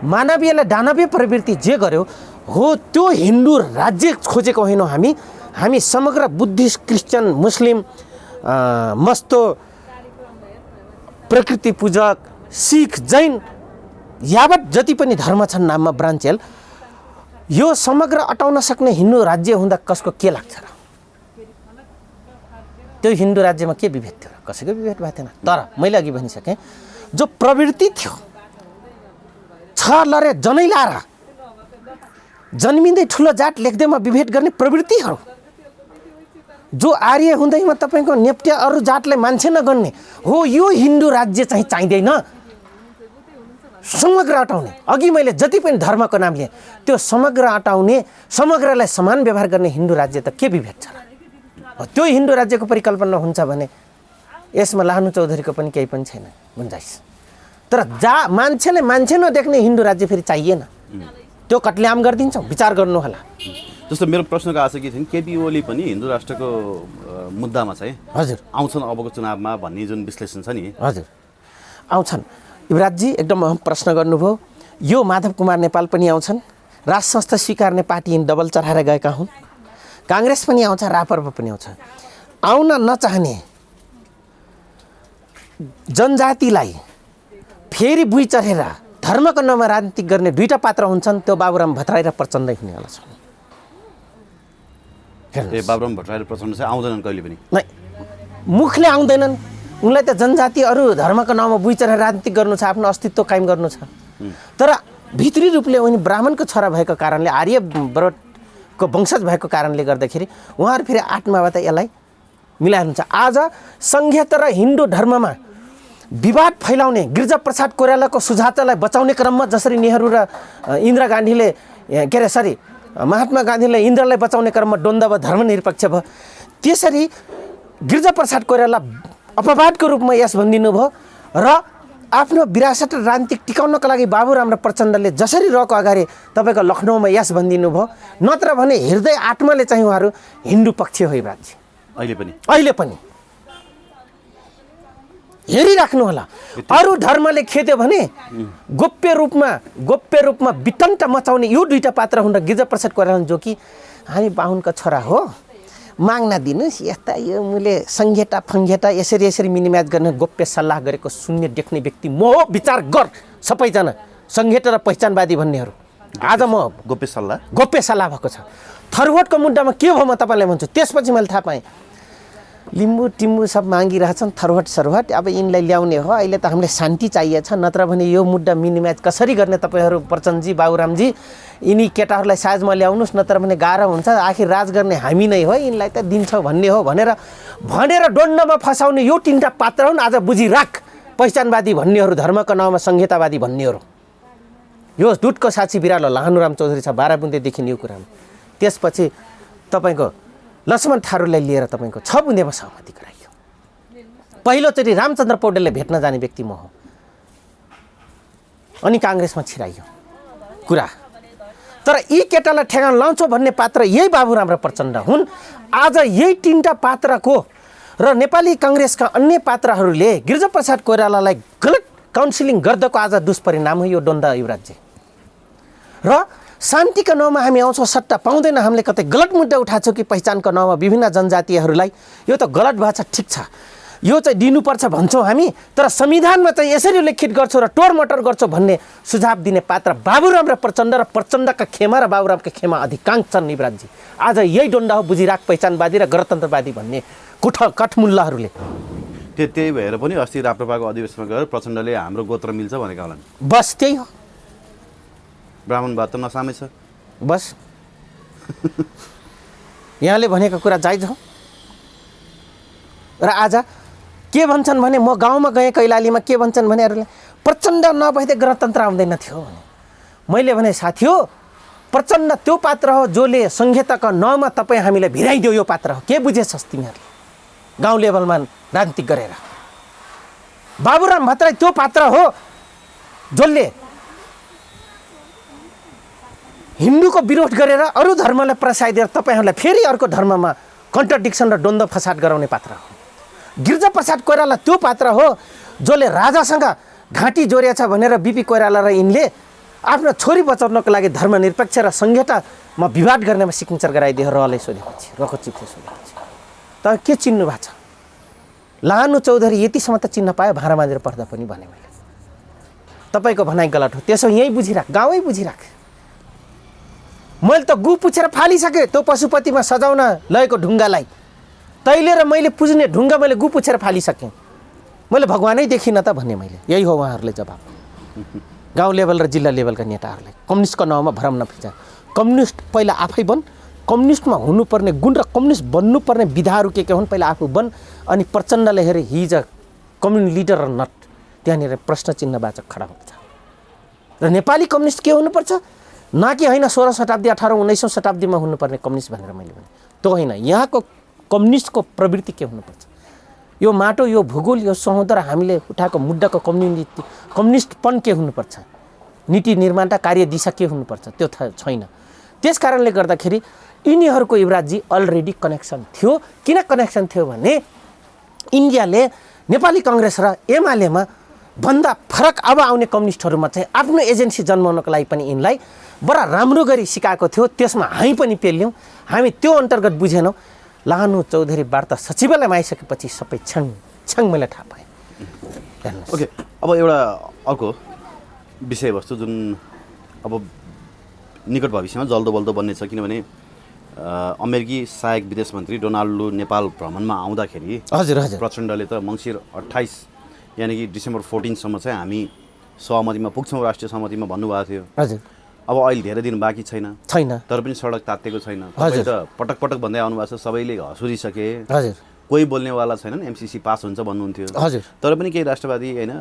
मानवीयलाई दानवीय प्रवृत्ति जे गर्यो हो, त्यो हिन्दू राज्य खोजेको होइनौँ हामी समग्र बुद्धिस्ट, क्रिस्चियन, मुस्लिम, मस्तो, प्रकृति पूजक, सिख, जैन, यावत जति पनि धर्म छन् नाममा ब्रान्चेल, यो समग्र अटाउन सक्ने हिन्दू राज्य हुँदा कसको के लाग्छ र? त्यो हिन्दू राज्यमा के विभेद थियो र? कसैको विभेद भएको थिएन। तर मैले अघि भनिसकेँ, जो प्रवृत्ति थियो, छ लरे जनै लाएर जन्मिँदै ठुलो जात लेख्दैमा विभेद गर्ने प्रवृत्तिहरू, जो आर्य हुँदैमा तपाईँको नेप्ट्या अरू जातलाई मान्छे नगन्ने हो, यो हिन्दू राज्य चाहिँ चाहिँदैन। समग्र अटाउने, अघि मैले जति पनि धर्मको नाम लिएँ त्यो समग्र अटाउने, समग्रलाई समान व्यवहार गर्ने हिन्दू राज्य त के विभेद छ र? त्यो हिन्दू राज्यको परिकल्पना हुन्छ भने यसमा लाहनु चौधरीको पनि केही पनि छैन गुन्जाइस। तर मान्छेले मान्छे नदेख्ने हिन्दू राज्य फेरि चाहिएन, त्यो कत्लेआम गरिदिन्छौँ, विचार गर्नु होला। जस्तो मेरो प्रश्नको आशा के थियो, केपी ओली पनि हिन्दू राष्ट्रको मुद्दामा चाहिँ हजुर आउँछन् अबको चुनावमा भन्ने जुन विश्लेषण छ नि, हजुर आउँछन्। युवराजजी एकदम प्रश्न गर्नुभयो। यो माधव कुमार नेपाल पनि आउँछन्, राष्ट्र संस्था स्वीकार्ने पार्टी डबल चढाएर गएका हुन्, काङ्ग्रेस पनि आउँछ, राप्रपा पनि आउँछ। आउन नचाहने जनजातिलाई फेरि बुई चढेर धर्मको नाममा राजनीति गर्ने दुईटा पात्र हुन्छन्, त्यो बाबुराम भट्टराई र प्रचण्ड हुनेवाला छन्। बाबुराम भट्टराई र प्रचण्ड चाहिँ आउँदैनन् कहिले पनि, नै मुखले आउँदैनन्। उनलाई त जनजाति अरू धर्मको नाउँमा बुई चढेर राजनीति गर्नु छ, आफ्नो अस्तित्व कायम गर्नु छ। तर भित्री रूपले उनी ब्राह्मणको छोरा भएको कारणले, आर्य व्रतको वंशज भएको कारणले गर्दाखेरि उहाँहरू फेरि आत्माबाट यसलाई मिलाइनुहुन्छ। आज सङ्घीयता र हिन्दू धर्ममा विवाद फैलाउने गिरिजाप्रसाद कोइरालाको सुझावलाई बचाउने क्रममा जसरी नेहरू र इन्दिरा गान्धीले महात्मा गान्धीले इन्द्रलाई बचाउने क्रममा द्वन्द्व भयो, धर्मनिरपेक्ष भयो, त्यसरी गिरिजाप्रसाद कोइराला अपवादको रूपमा यस भनिदिनु भयो र आफ्नो विरासत र राजनीतिक टिकाउनको लागि बाबुराम र प्रचण्डले जसरी रहेको अगाडि तपाईँको लखनऊमा यस भनिदिनु भयो। नत्र भने हृदय आत्माले चाहिँ उहाँहरू हिन्दू पक्ष हो राज्य अहिले पनि हेरिराख्नु होला। अरू धर्मले खेद्यो भने गोप्य रूपमा वितन्ट मचाउने यो दुईटा पात्र हुन्। गिरिजाप्रसाद कोइराला जो कि हामी बाहुनको छोरा हो, माग्न दिनुहोस्, यस्ता यो मैले सङ्घीयता फङ्घीयता यसरी मिनिमाइज गर्ने गोप्य सल्लाह गरेको सुन्ने देख्ने व्यक्ति म हो। विचार गर सबैजना, सङ्घीयता र पहिचानवादी भन्नेहरू। आज म गोप्य सल्लाह भएको छ। थरवटको मुद्दामा के भयो म तपाईँलाई भन्छु। त्यसपछि मैले थाहा पाएँ लिम्बू टिम्बू सब मागिरहेछन्, थरवट अब यिनलाई ल्याउने हो। अहिले त हामीलाई शान्ति चाहिएछ, नत्र भने यो मुद्दा मिनिमाइज कसरी गर्ने तपाईँहरू प्रचण्डजी, बाबुरामजी, यिनी केटाहरूलाई साजमा ल्याउनुहोस्, नत्र भने गाह्रो हुन्छ। आखिर राज गर्ने हामी नै हो, यिनलाई त दिन्छौँ भन्ने हो भनेर डन्डमा फसाउने यो तिनवटा पात्र हुन्। आज बुझिराख, पहिचानवादी भन्नेहरू, धर्मको नाउँमा संहितावादी भन्नेहरू। यो दुधको साक्षी बिरालो लाहनुराम चौधरी छ बाराबुन्देदेखि यो कुरामा। त्यसपछि तपाईँको लक्ष्मण थारूलाई लिएर तपाईँको 6 बुँदेमा सहमति गराइयो। पहिलोचोटि रामचन्द्र पौडेलले भेट्न जाने व्यक्ति म हो। अनि काङ्ग्रेसमा छिराइयो कुरा। तर यी केटालाई ठेगान लाउँछौ भन्ने पात्र यही बाबुराम र प्रचण्ड हुन्। आज यही तिनवटा पात्रको र नेपाली काङ्ग्रेसका अन्य पात्रहरूले गिरिजाप्रसाद कोइरालालाई गलत काउन्सिलिङ गर्दाको आज दुष्परिणाम हो यो द्वन्द्व युवराज्य। र शान्तिको नाउँमा हामी आउँछौँ, सट्टा पाउँदैन। हामीले कतै गलत मुद्दा उठाएको छौँ कि पहिचानको नाउँमा विभिन्न जनजातिहरूलाई, यो त गलत भएको छ, ठिक छ, यो चाहिँ दिनुपर्छ भन्छौँ हामी। तर संविधानमा चाहिँ यसरी उल्लेखित गर्छौँ र टोरमटर गर्छौँ भन्ने सुझाव दिने पात्र बाबुराम र प्रचण्डका खेमा र बाबुरामका खेमा अधिकांश छन् युवराजजी। आज यही द्वन्द्व हो बुझिराख पहिचानवादी र गणतन्त्रवादी भन्ने कठमुल्लाहरूले। त्यही भएर पनि अस्ति राप्रपाको अधिवेशनमा गएर प्रचण्डले हाम्रो गोत्र मिल्छ भनेका होलान्। बस त्यही हो, ब्राह्मणवाद त नसामै छ। बस यहाँले भनेको कुरा जायज हो। र आज के भन्छन् भने, म गाउँमा गएँ कैलालीमा, के भन्छन् भने प्रचण्ड नभइदिए गणतन्त्र आउँदैन थियो भने। मैले भने साथी हो, प्रचण्ड त्यो पात्र हो जसले संहिताको 9 मा तपाईँ हामीलाई भिराइदियो यो पात्र हो। के बुझेछस् तिमीहरूले गाउँ लेभलमा राजनीति गरेर? बाबुराम भट्टराई त्यो पात्र हो जसले हिन्दूको विरोध गरेर अरू धर्मलाई प्रसाइदिएर तपाईँहरूलाई फेरि अर्को धर्ममा कन्ट्रडिक्सन र द्वन्द्व फसाद गराउने पात्र हो। गिरिजा प्रसाद कोइराला त्यो पात्र हो जसले राजासँग घाँटी जोडिएछ भनेर बिपी कोइराला र यिनले आफ्नो छोरी बचाउनको लागि धर्मनिरपेक्ष र संहितामा विवाद गर्नेमा सिग्नेचर गराइदियो। रहले सोधेपछि रको चिप्ले सोधेपछि तर के चिन्नु भएको छ? लानु चौधरी यतिसम्म त चिन्न पायो भाँडा माझेर पढ्दा पनि भने मैले। तपाईँको भनाइ गलत हो, त्यसो यहीँ बुझिराख, गाउँमै बुझिराख। मैले त गु पुछेर फालिसकेँ त्यो पशुपतिमा सजाउन लगेको ढुङ्गालाई। तैले र मैले पुज्ने ढुङ्गा मैले गु पुछेर फालिसकेँ। मैले भगवानै देखिनँ त भन्ने मैले। यही हो उहाँहरूले जवाब। गाउँ लेभल र जिल्ला लेभलका नेताहरूलाई कम्युनिस्टको नाउँमा भ्रम नफिजा। कम्युनिस्ट पहिला आफै बन, कम्युनिस्टमा हुनुपर्ने गुण र कम्युनिस्ट बन्नुपर्ने विधाहरू के हुन् पहिला आफू बन। अनि प्रचण्डले हेरे हिज कम्युनिस्ट लिडर र नट, त्यहाँनिर प्रश्न चिन्हवाचक खडा हुन्छ। र नेपाली कम्युनिस्ट के हुनुपर्छ? न कि होइन 16औं शताब्दी 18औं 19औं शताब्दीमा हुनुपर्ने कम्युनिस्ट भनेर मैले भने त्यो होइन। यहाँको कम्युनिस्टको प्रवृत्ति के हुनुपर्छ? यो माटो, यो भूगोल, यो समुद्र हामीले उठाएको मुद्दाको कम्युनिस्टपन के हुनुपर्छ? नीति निर्माणका कार्य दिशा के हुनुपर्छ? त्यो छैन। त्यस कारणले गर्दाखेरि यिनीहरूको युवराजजी अलरेडी कनेक्सन थियो। किन कनेक्सन थियो भने इन्डियाले नेपाली काङ्ग्रेस र एमालेमा भन्दा फरक अब आउने कम्युनिस्टहरूमा चाहिँ आफ्नो एजेन्सी जन्माउनको लागि पनि यिनलाई बडा राम्रो गरी सिकाएको थियो। त्यसमा हामी पनि पेल्यौँ। हामी त्यो अन्तर्गत बुझेनौँ। लानु चौधरी वार्ता सचिवालयमा आइसकेपछि सबै छ्याङ मैले थाहा पाएँ। ओके, अब एउटा अर्को विषयवस्तु जुन अब निकट भविष्यमा जल्दो बल्दो बन्ने छ, किनभने अमेरिकी सहायक विदेश मन्त्री डोनाल्डो नेपाल भ्रमणमा आउँदाखेरि हजुर हजुर प्रचण्डले त मङ्सिर 28 यानि कि डिसेम्बर 14 सम्म चाहिँ हामी सहमतिमा पुग्छौँ, राष्ट्रिय सहमतिमा भन्नुभएको थियो। हजुर अब अहिले धेरै दिन बाँकी छैन तर पनि सडक तातेको छैन। तपाईँ त पटक पटक भन्दै आउनुभएको छ, सबैले हँसुरिसके, हजुर कोही बोल्नेवाला छैनन्, एमसिसी पास हुन्छ भन्नुहुन्थ्यो। हजुर तर पनि केही राष्ट्रवादी होइन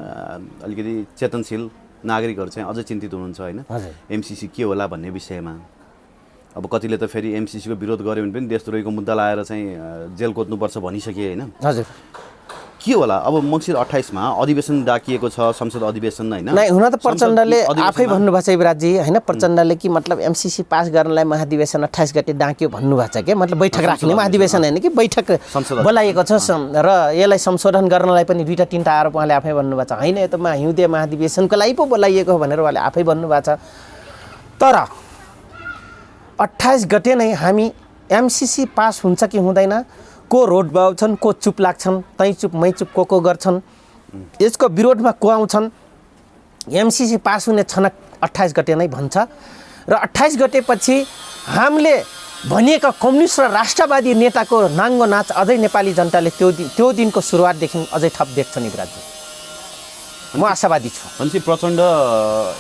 अलिकति चेतनशील नागरिकहरू चाहिँ अझै चिन्तित हुनुहुन्छ होइन एमसिसी के होला भन्ने विषयमा। अब कतिले त फेरि एमसिसीको विरोध गर्यो भने पनि देशद्रोहीको मुद्दा लाएर चाहिँ जेल कोत्नुपर्छ भनिसके होइन। हजुर के होला अब मङ्सिर 28 मा अधिवेशन डाकिएको छ, संसद अधिवेशन होइन। नै हुन त प्रचण्डले आफै भन्नुभएको छ युवराजजी होइन, प्रचण्डले कि मतलब एमसिसी पास गर्नलाई महाधिवेशन 28 गते डाक्यो भन्नुभएको छ के, मतलब बैठक राख्ने महाधिवेशन होइन कि बैठक बोलाइएको छ र यसलाई संशोधन गर्नलाई पनि 2-3टा आरोप उहाँले आफै भन्नुभएको छ। होइन यो त हिउँदे महाधिवेशनको लागि पो बोलाइएको भनेर उहाँले आफै भन्नुभएको छ। तर 28 गते नै हामी एमसिसी पास हुन्छ कि हुँदैन, को रोड बाउँछन्, को चुप लाग्छन्, तै चुप मै चुप को गर्छन्, यसको विरोधमा को आउँछन्, एमसिसी पास हुने छनक 28 गते नै भन्छ। र 28 गतेपछि हामीले भनिएका कम्युनिस्ट र राष्ट्रवादी नेताको नाङ्गो नाच अझै नेपाली जनताले त्यो दिनको सुरुवातदेखि अझै थप देख्छन् युवराजजी। म आशावादी छु। भनेपछि प्रचण्ड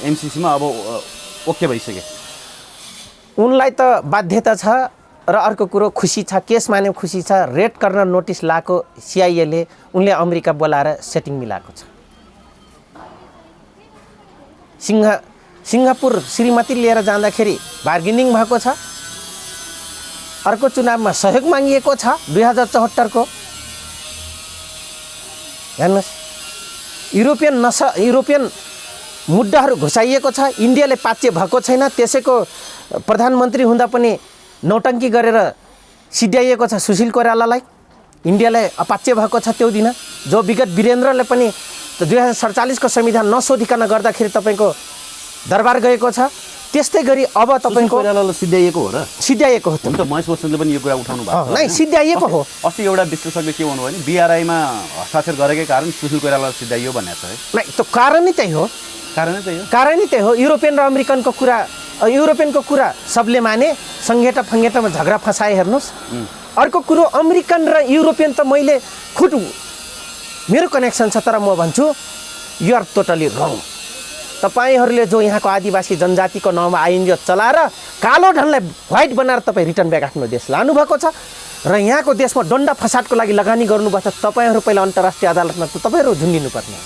एमसिसीमा अब ओके भइसके? उनलाई त बाध्यता छ र अर्को कुरो खुसी छ, केस माने खुसी छ। रेड कर्नर नोटिस लाएको सिआइएले उनले अमेरिका बोलाएर सेटिङ मिलाएको छ। सिङ्गापुर श्रीमती लिएर जाँदाखेरि बार्गेनिङ भएको छ। अर्को चुनावमा सहयोग मागिएको छ 2074 को। हेर्नुहोस् युरोपियन मुद्दाहरू घुसाइएको छ। इन्डियाले पाच्य भएको छैन, त्यसैको प्रधानमन्त्री हुँदा पनि नौटङ्की गरेर सिध्याइएको छ सुशील कोइरालालाई। इन्डियालाई अपाच्य भएको छ त्यो दिन, जो विगत वीरेन्द्रले पनि 2047 को संविधान नसोधिकन गर्दाखेरि तपाईँको दरबार गएको छ। त्यस्तै गरी अब तपाईँको कोइरालालाई सिध्याइएको हो र? सिध्याइएको हो त। महेश बस्नेतले पनि यो कुरा उठाउनु भएको नै सिध्याइएको हो। अस्ति एउटा विश्लेषकले के भन्नुभयो भने बिआरआईमा हस्ताक्षर गरेकै कारण सुशील कोइरालालाई सिध्याइयो भनेको छ है। नै त्यो कारण नै त्यही हो। कारण नै त्यही हो। युरोपियन र अमेरिकनको कुरा, युरोपियनको कुरा सबले माने, सङ्घेटा फङ्गेटामा झगडा फसाए। हेर्नुहोस् अर्को कुरो अमेरिकन र युरोपियन त मैले खुद मेरो कनेक्सन छ, तर म भन्छु यु आर टोटली रङ। तपाईँहरूले जो यहाँको आदिवासी जनजातिको नाउँमा आइएनजिओ चलाएर कालो धनलाई व्हाइट बनाएर तपाईँ रिटर्न ब्याक आफ्नो देश लानुभएको छ र यहाँको देशमा डन्डा फसादको लागि लगानी गर्नुभएको छ। तपाईँहरू पहिला अन्तर्राष्ट्रिय अदालतमा तपाईँहरू झुन्डिनुपर्ने,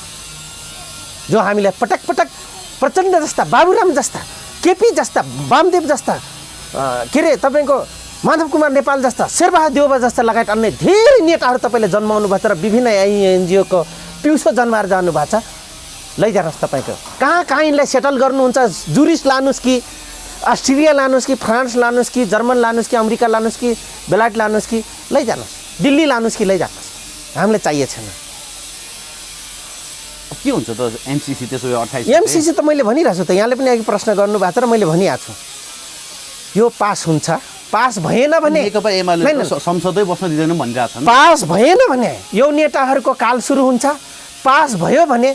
जो हामीलाई पटक पटक प्रचण्ड जस्ता, बाबुराम जस्ता केपी जस्ता, वामदेव जस्ता, के अरे तपाईँको माधव कुमार नेपाल जस्ता, शेरबहादुर देउवा जस्ता लगायत अन्य धेरै नेताहरू तपाईँले जन्माउनु भएको छ र विभिन्न एनजिओको पिउसो जन्माएर जानुभएको छ। लैजानुहोस् तपाईँको कहाँ यिनलाई सेटल गर्नुहुन्छ, जुरिस लानुहोस् कि अस्ट्रेलिया लानुहोस् कि फ्रान्स लानुहोस् कि जर्मन लानुहोस् कि अमेरिका लानुहोस् कि बेलायत लानुहोस् कि लैजानुहोस्, दिल्ली लानुहोस् कि लैजानुहोस्, हामीलाई चाहिएको छैन। के हुन्छ त एमसिसी त्यसो भए 28 एमसिसी त मैले भनिरहेको छु त, यहाँले पनि अघि प्रश्न गर्नुभएको छ र मैले भनिरहेको छु यो पास हुन्छ, पास भएन भने नेकपा एमाले संसदै बस्न दिँदैन भनिरहेछन्। पास भएन भने यो नेताहरूको काल सुरु हुन्छ, पास भयो भने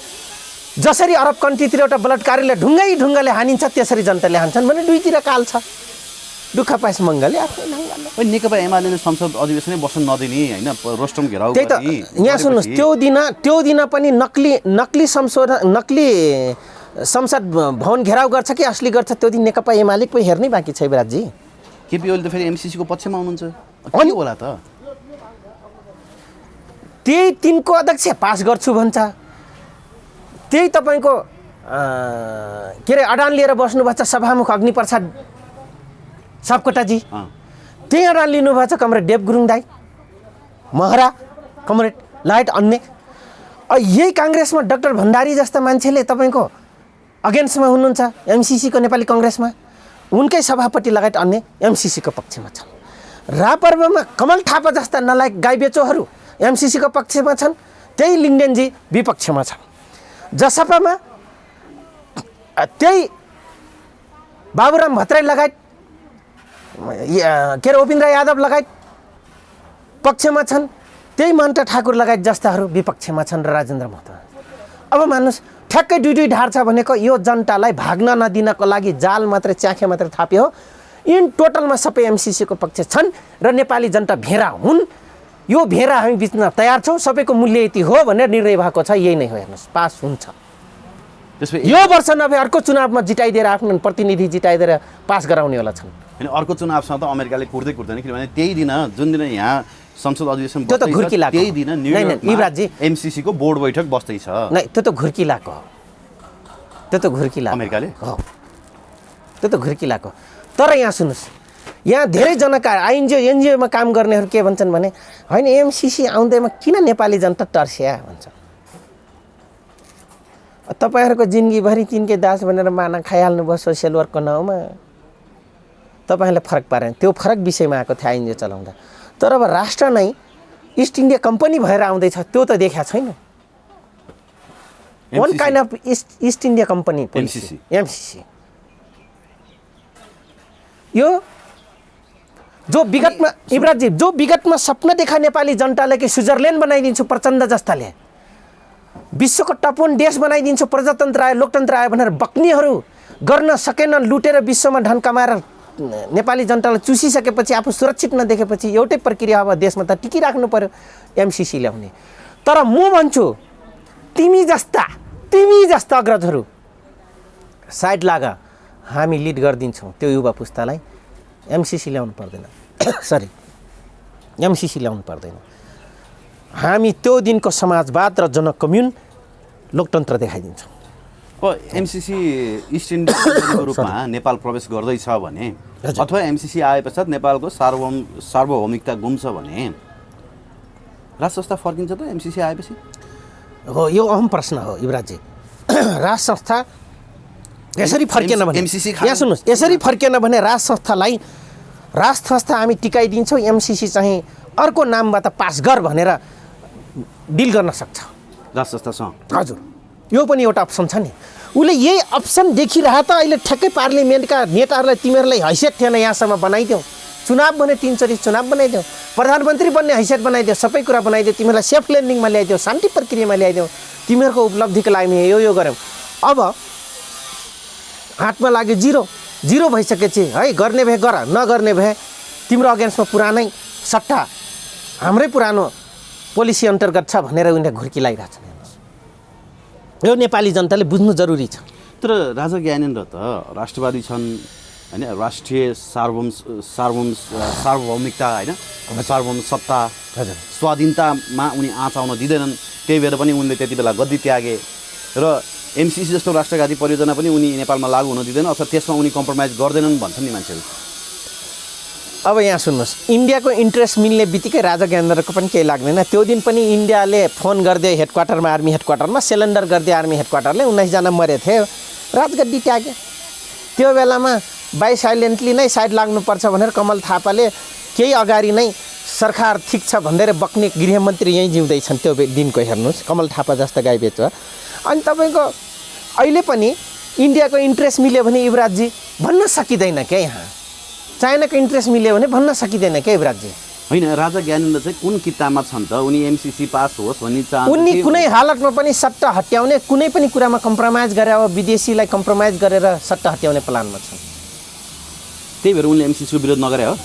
जसरी अरब कन्ट्रीतिर एउटा बलात्कारीले ढुङ्गाले हानिन्छ त्यसरी जनताले हान्छन् भने दुईतिर काल छ। दुःख पाइस मङ्गलले आफ्नो ढङ्गले नेकपा एमाले संसद अधिवेशनै बस्न नदिने होइन, रोस्टम घेराउ त्यही त यहाँ सुन्नुहोस्, त्यो दिन पनि नक्ली संसद भवन घेराउ गर्छ कि असली गर्छ त्यो दिन नेकपा एमाले कोही हेर्नै बाँकी छ विराटजी। केपी ओली त फेरि एमसिसीको पक्षमा हुनुहुन्छ, के होला त? त्यही तिनको अध्यक्ष पास गर्छु भन्छ, त्यही तपाईँको के अरे अडान लिएर बस्नुभएको छ सभामुख अग्निप्रसाद सापकोटाजी, त्यही अडान लिनुभएको छ कमरेड देव गुरुङ दाई, महरा कमरेड लाइट अन्य। यही काङ्ग्रेसमा डाक्टर भण्डारी जस्ता मान्छेले तपाईँको अगेन्स्टमा हुनुहुन्छ एमसिसीको, नेपाली कङ्ग्रेसमा उनकै सभापति लगायत अन्य एमसिसीको पक्षमा छन्। रापर्वमा कमल थापा जस्ता नलायक गाई बेचोहरू एमसिसीको पक्षमा छन्, त्यही लिङ्गदेनजी विपक्षमा छन्। जसपामा त्यही बाबुराम भट्टराई लगायत के अरे उपेन्द्र यादव लगायत पक्षमा छन्, त्यही मन्टा ठाकुर लगायत जस्ताहरू विपक्षमा छन् र राजेन्द्र महतो। अब मान्नुहोस् ठ्याक्कै दुई ढाड छ भनेको यो जनतालाई भाग्न नदिनको लागि जाल मात्रै च्याखे मात्रै थाप्यो हो। इन टोटलमा सबै एमसिसीको पक्ष छन् र नेपाली जनता भेरा हुन्। यो भेरा हामी बिच्न तयार छौँ, सबैको मूल्य यति हो भनेर निर्णय भएको छ, यही नै हो। हेर्नुहोस् पास हुन्छ, यो वर्ष नभए अर्को चुनावमा जिताइदिएर आफ्नो प्रतिनिधि जिताइदिएर पास गराउनेवाला छन्। अनि अर्को चुनावसँग त अमेरिकाले कुर्दै कुर्दैन, किनभने त्यही दिन जुन दिन यहाँ संसद अधिवेशन त्यो त घुर्की लाग्यो, त्यही दिन युवराजी एमसिसीको बोर्ड बैठक बस्दैछ। नै त्यो त घुर्की लाग्यो, त्यो त घुर्की लाग्यो अमेरिकाले, हो त्यो त घुर्की लाग्यो। तर यहाँ सुन्नुहोस्, यहाँ धेरैजना एनजिओमा काम गर्नेहरू के भन्छन् भने होइन एमसिसी आउँदैमा किन नेपाली जनता टर्स्या भन्छन्। तपाईँहरूको जिन्दगीभरि तिनकै दास भनेर माना खाइहाल्नुभयो सोसियल वर्कको नाउँमा, तपाईँहरूले फरक पारेन। त्यो फरक विषयमा आएको थियो एनजिओ चलाउँदा। तर अब राष्ट्र नै इस्ट इन्डिया कम्पनी भएर आउँदैछ, त्यो त देखाएको छैन। One kind of east India company MCC यो जो विगतमा इब्राजी जो विगतमा सपना देखा नेपाली जनतालाई कि स्विजरल्यान्ड बनाइदिन्छु प्रचण्ड जस्ताले, विश्वको टप 1 देश बनाइदिन्छु, प्रजातन्त्र आयो लोकतन्त्र आयो भनेर बक्नीहरू गर्न सकेन, लुटेर विश्वमा धन कमाएर नेपाली जनतालाई चुसिसकेपछि आफू सुरक्षित नदेखेपछि एउटै प्रक्रिया अब देशमा त टिकिराख्नु पर्यो एमसिसी ल्याउने। तर म भन्छु तिमी जस्ता अग्रजहरू साइड लाग, हामी लिड गरिदिन्छौँ त्यो युवा पुस्तालाई। एमसिसी ल्याउनु पर्दैन, सरी एमसिसी ल्याउनु पर्दैन। हामी त्यो दिनको समाजवाद र जनकम्युन लोकतन्त्र देखाइदिन्छौँ। एमसिसी इस्ट इन्डियाको रूपमा नेपाल प्रवेश गर्दैछ भने अथवा एमसिसी आए पश्चात नेपालको सार्वभौमिकता गुम्छ भने राज संस्था फर्किन्छ त एमसिसी आएपछि? हो, यो अहम प्रश्न हो युवराजी। राज संस्था यसरी फर्केन भने यहाँ सुन्नुहोस्, यसरी फर्केन भने राज संस्था हामी टिकाइदिन्छौँ, एमसिसी चाहिँ अर्को नामबाट पास गर भनेर डिल गर्न सक्छ राज संस्थासँग। हजुर, यो पनि एउटा अप्सन छ नि। उसले यही अप्सन देखिरह त अहिले ठ्याक्कै पार्लिमेन्टका नेताहरूलाई तिमीहरूलाई हैसियत थिएन यहाँसम्म बनाइदेऊ, चुनाव भने 3 चोटि चुनाव बनाइदेऊ, प्रधानमन्त्री बन्ने हैसियत बनाइदेऊ, सबै कुरा बनाइदेऊ, तिमीहरूलाई सेफ ल्यान्डिङमा ल्याइदेऊ, शान्ति प्रक्रियामा ल्याइदेऊ, तिमीहरूको उपलब्धिको लागि यो गऱ्यौँ। अब हातमा लाग्यो जिरो भइसकेपछि है, गर्ने भए गर, नगर्ने भए तिम्रो अगेन्स्टमा पुरानै सट्टा हाम्रै पुरानो पोलिसी अन्तर्गत छ भनेर उनीहरूले घुर्की लगाइरहेको छ। यो नेपाली जनताले बुझ्नु जरुरी छ। तर राजा ज्ञानेन्द्र त राष्ट्रवादी छन् होइन, राष्ट्रिय सार्वभौमिकता होइन, सार्वभौम सत्ता स्वाधीनतामा उनी आँच आउन दिँदैनन्। त्यही भएर पनि उनले त्यति बेला गद्दी त्यागे र एमसीसी जस्तो राष्ट्रघाती परियोजना पनि उनी नेपालमा लागू हुन दिँदैन अथवा त्यसमा उनी कम्प्रोमाइज गर्दैनन् भन्छन् नि मान्छेहरू। अब यहाँ सुन्नुहोस्, इन्डियाको इन्ट्रेस्ट मिल्ने बित्तिकै राजा ज्ञानेन्द्रको पनि केही लाग्दैन। त्यो दिन पनि इन्डियाले फोन गरिदियो हेडक्वार्टरमा, आर्मी हेडक्वार्टरमा सेलेन्डर गरिदियो आर्मी हेडक्वार्टरले, 19 जना मरे थियो, राजगद्दी त्याग्यो। त्यो बेलामा बाई साइलेन्टली नै साइड लाग्नुपर्छ भनेर कमल थापाले केही अगाडि नै सरकार ठिक छ भनेर बक्ने गृहमन्त्री यहीँ जिउँदैछन् त्यो दिनको। हेर्नुहोस्, कमल थापा जस्तो गाई बेच्छ। अनि तपाईँको अहिले पनि इन्डियाको इन्ट्रेस्ट मिल्यो भने युवराजजी भन्न सकिँदैन क्या, यहाँ चाइनाको इन्ट्रेस्ट मिल्यो भने भन्न सकिँदैन क्या युवराजजी। होइन, राजा ज्ञानेन्द्र चाहिँ कुन किताबमा छन् त? उनी एमसीसी पास होस् भन्ने चाहन्छ। उनी कुनै हालतमा पनि सट्टा हट्याउने, कुनै पनि कुरामा कम्प्रोमाइज गरेर अब विदेशीलाई कम्प्रोमाइज गरेर सट्टा हट्याउने प्लानमा छन्। त्यही भएर उनले एमसीसीको विरोध नगरे हो।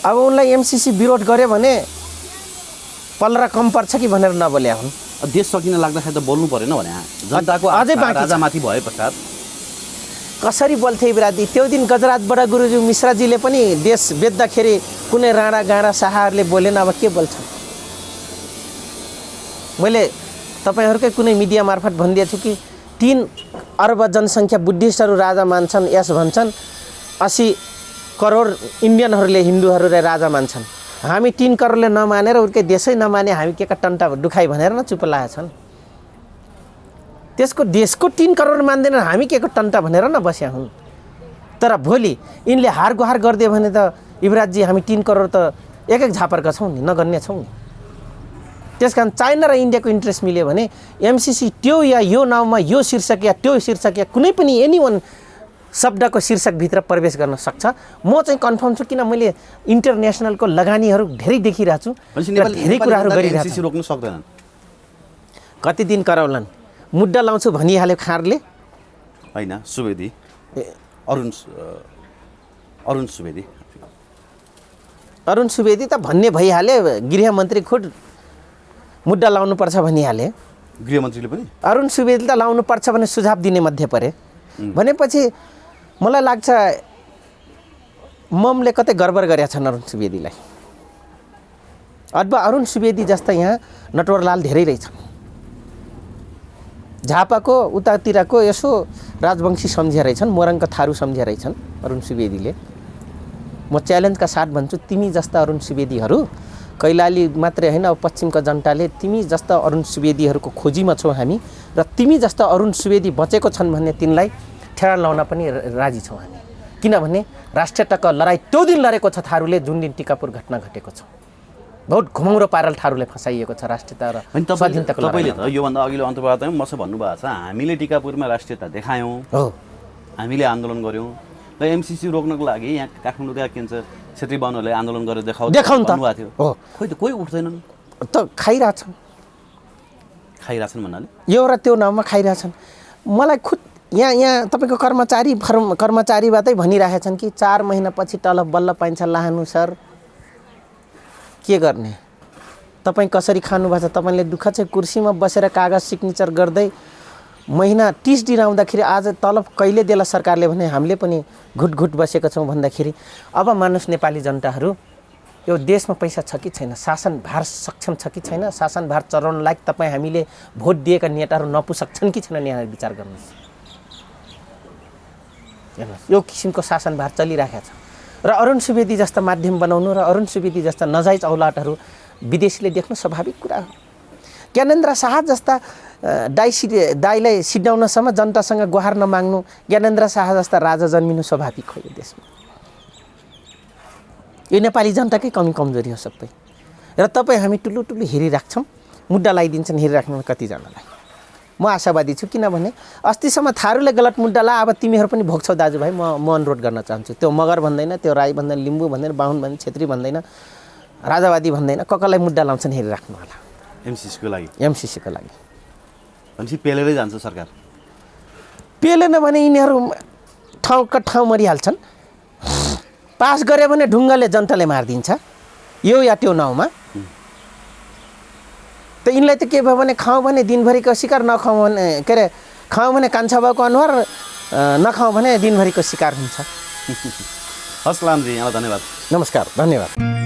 अब उनलाई एमसीसी विरोध गर्यो भने पल्रा कम पर्छ कि भनेर नबोल्या हुन्। देश सकिन लाग्दाखेरि त बोल्नु परेन भने जनताको अझै बाँकी छ। राजामाथि भए पश्चात कसरी बोल्थे युवराजी? त्यो दिन गजराज बडा गुरुज्यू मिश्राजीले पनि देश बेच्दाखेरि कुनै राणा गाँडा शाहहरूले बोलेन, अब के बोल्छन्? मैले तपाईँहरूकै कुनै मिडिया मार्फत भनिदिएको छु कि 3 अर्ब जनसङ्ख्या बुद्धिस्टहरू राजा मान्छन्, यस भन्छन् 80 करोड इन्डियनहरूले हिन्दूहरूलाई राजा मान्छन्। हामी 3 करोडले नमानेर उर्कै देशै नमाने हामी के का टन्टा दुखाइ भनेर न चुप लागेछन्। त्यसको देशको 3 करोड मान्दैन, हामी के को टन्टा भनेर न बस्या हुन्। तर भोलि यिनले हार गुहार गरिदियो भने त युवराजजी हामी 3 करोड त एक झापरका छौँ नि, नगन्ने छौँ नि। त्यस कारण चाइना र इन्डियाको इन्ट्रेस्ट मिल्यो भने एमसीसी त्यो या यो नाउँमा यो शीर्षक या त्यो शीर्षक या कुनै पनि एनीवन शब्दको शीर्षकभित्र प्रवेश गर्न सक्छ। म चाहिँ कन्फर्म छु, किन मैले इन्टरनेसनलको लगानीहरू धेरै देखिरहेको छु, धेरै कुराहरू गरिरहेको छु। रोक्न सक्दैनन्। कति दिन कराउलान्? मुद्दा लाउँछु भनिहाल्यो खाँडले। होइन, सुवेदी अरुण सुवेदी त भन्ने भइहाले, गृहमन्त्री खुद मुद्दा लाउनुपर्छ भनिहाले। गृहमन्त्रीले पनि अरुण सुवेदी त लाउनुपर्छ भने सुझाव दिने मध्ये परे। भनेपछि मलाई लाग्छ ममले कतै गडबड गरेका छन् अरुण सुवेदीलाई। अथवा अरुण सुवेदी जस्ता यहाँ नटवरलाल धेरै रहेछन्। झापाको उतातिरको यसो राजवंशी सम्झिया रहेछन्, मोरङका थारू सम्झिया रहेछन् अरुण सुवेदीले। म च्यालेन्जका साथ भन्छु, तिमी जस्ता अरुण सुवेदीहरू कैलाली मात्रै होइन, अब पश्चिमका जनताले तिमी जस्ता अरुण सुवेदीहरूको खोजीमा छौँ हामी, र तिमी जस्ता अरुण सुवेदी बचेको छन् भन्ने तिनलाई ठेरा लाउन पनि राजी छौँ हामी। किनभने राष्ट्रियताको लडाइँ त्यो दिन लडेको छ थारूले जुन दिन टिकापुर घटना घटेको छ। बहुत घुमाउरो पारल थारूले फसाइएको छ राष्ट्रियता र स्वाधीनताको लडाइँ। तपाईँले त योभन्दा अघिल्लो अन्तर्वार्तामा मसँग भन्नुभएको छ हामीले टिकापुरमा राष्ट्रियता देखायौँ, हामीले आन्दोलन गऱ्यौँ र एमसीसी रोक्नको लागि यहाँ काठमाडौँका के भन्छ क्षेत्रीय बाहुनहरूले आन्दोलन गरेर देखाउनु भन्नुभएको थियो। खोइ त कोही उठ्दैनन् त, खाइरहेछन् भन्नाले यो र त्यो नाउँमा खाइरहेछन्। मलाई खुद यहाँ तपाईँको कर्मचारीबाटै भनिरहेछन् कि 4 महिनापछि तलब बल्ल पाइन्छ लानु सर, के गर्ने? तपाईँ कसरी खानुभएको छ? तपाईँले दुःख चाहिँ कुर्सीमा बसेर कागज सिग्नेचर गर्दै महिना 30 दिन आउँदाखेरि आज तलब कहिले देला सरकारले भने हामीले पनि घुट बसेका छौँ भन्दाखेरि अब मानुस नेपाली जनताहरू, यो देशमा पैसा छ कि छैन? शासन भार सक्षम छ कि छैन? शासन भार चलाउन लायक तपाईँ हामीले भोट दिएका नेताहरू नपुसक्छन् कि छैन? यहाँ विचार गर्नुहोस्। हेर्नुहोस्, यो किसिमको शासन भार चलिरहेको छ र अरुण सुवेदी जस्ता माध्यम बनाउनु र अरुण सुवेदी जस्ता नजायज औलाटहरू विदेशीले देख्नु स्वाभाविक कुरा हो। ज्ञानेन्द्र शाह जस्ता दाइलाई सिध्याउनसम्म जनतासँग गुहार नमाग्नु, ज्ञानेन्द्र शाह जस्ता राजा जन्मिनु स्वाभाविक हो यो देशमा। यो नेपाली जनताकै कमी कमजोरी हो सबै। र तपाईँ हामी ठुलो हेरिराख्छौँ, मुद्दा लगाइदिन्छन् हेरिराख्नु कतिजनालाई। म आशावादी छु, किनभने अस्तिसम्म थारूले गलत मुद्दा ला, अब तिमीहरू पनि भोग्छौ दाजुभाइ। म अनुरोध गर्न चाहन्छु, त्यो मगर भन्दैन, त्यो राई भन्दैन, लिम्बू भन्दैन, बाहुन भन्दैन, छेत्री भन्दैन, राजावादी भन्दैन, कसलाई मुद्दा लाउँछन् हेरिराख्नु होला एमसीसीको लागि। भनेपछि पेलेरै जान्छ सरकार। पेलेन भने यिनीहरू ठाउँका ठाउँ मरिहाल्छन्। पास गरे भने ढुङ्गाले जनताले मारिदिन्छ यो या त्यो नाउँमा। त यिनलाई त के भयो भने खाउँ भने दिनभरिको शिकार, नखाउँ भने के अरे खाउँ भने कान्छा बाउको अनुहार, नखाउँ भने दिनभरिको शिकार हुन्छ। हस् लामजी, यहाँलाई धन्यवाद। नमस्कार, धन्यवाद।